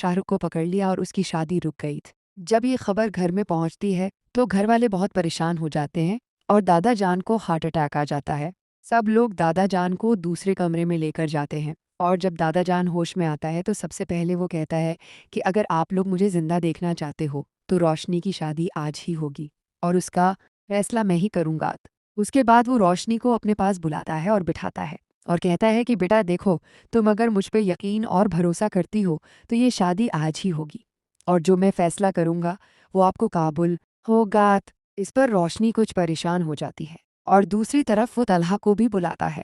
शाहरुख को पकड़ लिया और उसकी शादी रुक गई थी। जब ये खबर घर में पहुंचती है तो घर वाले बहुत परेशान हो जाते हैं और दादा जान को हार्ट अटैक आ जाता है। सब लोग दादा जान को दूसरे कमरे में लेकर जाते हैं और जब दादा जान होश में आता है तो सबसे पहले वो कहता है कि अगर आप लोग मुझे जिंदा देखना चाहते हो तो रोशनी की शादी आज ही होगी और उसका फैसला मैं ही करूंगा। उसके बाद वो रोशनी को अपने पास बुलाता है और बिठाता है और कहता है कि बेटा देखो, तुम अगर मुझ पे यकीन और भरोसा करती हो तो ये शादी आज ही होगी और जो मैं फैसला करूंगा वो आपको काबुल होगा। इस पर रोशनी कुछ परेशान हो जाती है और दूसरी तरफ वो तलहा को भी बुलाता है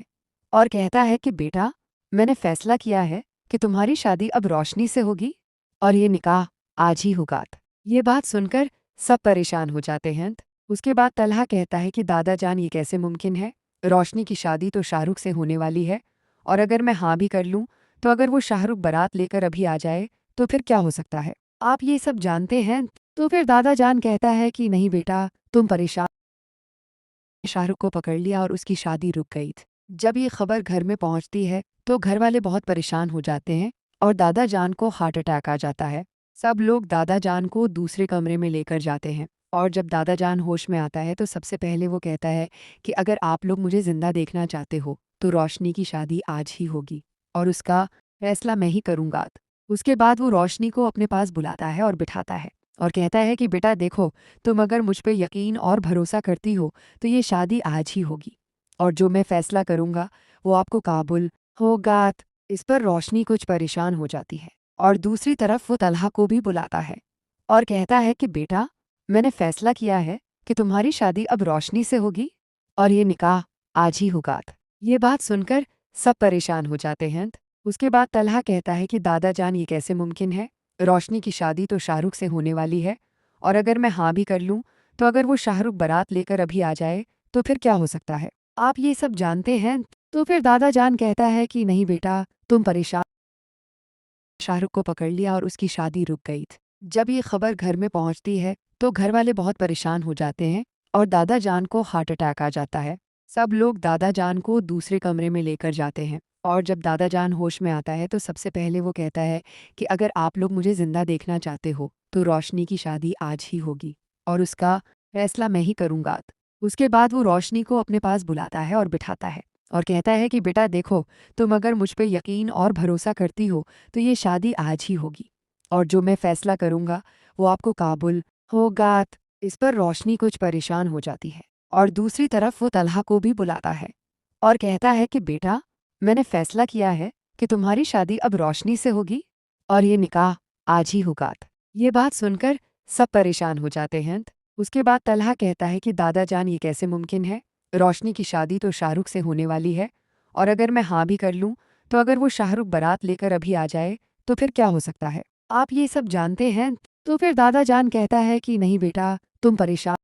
और कहता है कि बेटा, मैंने फैसला किया है कि तुम्हारी शादी अब रोशनी से होगी और ये निकाह आज ही होगा। ये बात सुनकर सब परेशान हो जाते हैं। उसके बाद तलहा कहता है कि दादा जान, ये कैसे मुमकिन है? रोशनी की शादी तो शाहरुख से होने वाली है और अगर मैं हाँ भी कर लूँ तो अगर वो शाहरुख बारात लेकर अभी आ जाए तो फिर क्या हो सकता है? आप ये सब जानते हैं। तो फिर दादा जान कहता है कि नहीं बेटा, तुम परेशान। शाहरुख को पकड़ लिया और उसकी शादी रुक गई थी। जब ये खबर घर में पहुंचती है तो घर वाले बहुत परेशान हो जाते हैं और दादा जान को हार्ट अटैक आ जाता है। सब लोग दादा जान को दूसरे कमरे में लेकर जाते हैं और जब दादा जान होश में आता है तो सबसे पहले वो कहता है कि अगर आप लोग मुझे जिंदा देखना चाहते हो तो रोशनी की शादी आज ही होगी और उसका फैसला मैं ही करूंगा। उसके बाद वो रोशनी को अपने पास बुलाता है और बिठाता है और कहता है कि बेटा देखो, तुम अगर मुझ पे यकीन और भरोसा करती हो तो ये शादी आज ही होगी और जो मैं फैसला करूंगा वो आपको काबुल होगा। इस पर रोशनी कुछ परेशान हो जाती है और दूसरी तरफ वो तलहा को भी बुलाता है और कहता है कि बेटा, मैंने फैसला किया है कि तुम्हारी शादी अब रोशनी से होगी और ये निकाह आज ही होगा। ये बात सुनकर सब परेशान हो जाते हैं। उसके बाद तलहा कहता है कि दादा जान, ये कैसे मुमकिन है? रोशनी की शादी तो शाहरुख से होने वाली है और अगर मैं हाँ भी कर लूँ तो अगर वो शाहरुख बारात लेकर अभी आ जाए तो फिर क्या हो सकता है? आप ये सब जानते हैं। तो फिर दादा जान कहता है कि नहीं बेटा, तुम परेशान। शाहरुख को पकड़ लिया और उसकी शादी रुक गई थी। जब ये खबर घर में पहुंचती है तो घर वाले बहुत परेशान हो जाते हैं और दादा जान को हार्ट अटैक आ जाता है। सब लोग दादा जान को दूसरे कमरे में लेकर जाते हैं और जब दादा जान होश में आता है तो सबसे पहले वो कहता है कि अगर आप लोग मुझे जिंदा देखना चाहते हो तो रोशनी की शादी आज ही होगी और उसका फैसला मैं ही करूंगा। उसके बाद वो रोशनी को अपने पास बुलाता है और बिठाता है और कहता है कि बेटा देखो, तुम अगर मुझ पे यकीन और भरोसा करती हो तो ये शादी आज ही होगी और जो मैं फैसला करूंगा वो आपको काबुल होगा। इस पर रोशनी कुछ परेशान हो जाती है और दूसरी तरफ वो तलहा को भी बुलाता है और कहता है कि बेटा, मैंने फैसला किया है कि तुम्हारी शादी अब रोशनी से होगी और ये निकाह आज ही होगा। ये बात सुनकर सब परेशान हो जाते हैं। उसके बाद तलहा कहता है कि दादा जान, ये कैसे मुमकिन है? रोशनी की शादी तो शाहरुख से होने वाली है और अगर मैं हाँ भी कर लूँ तो अगर वो शाहरुख बारात लेकर अभी आ जाए तो फिर क्या हो सकता है? आप ये सब जानते हैं। तो फिर दादा जान कहता है कि नहीं बेटा, तुम परेशान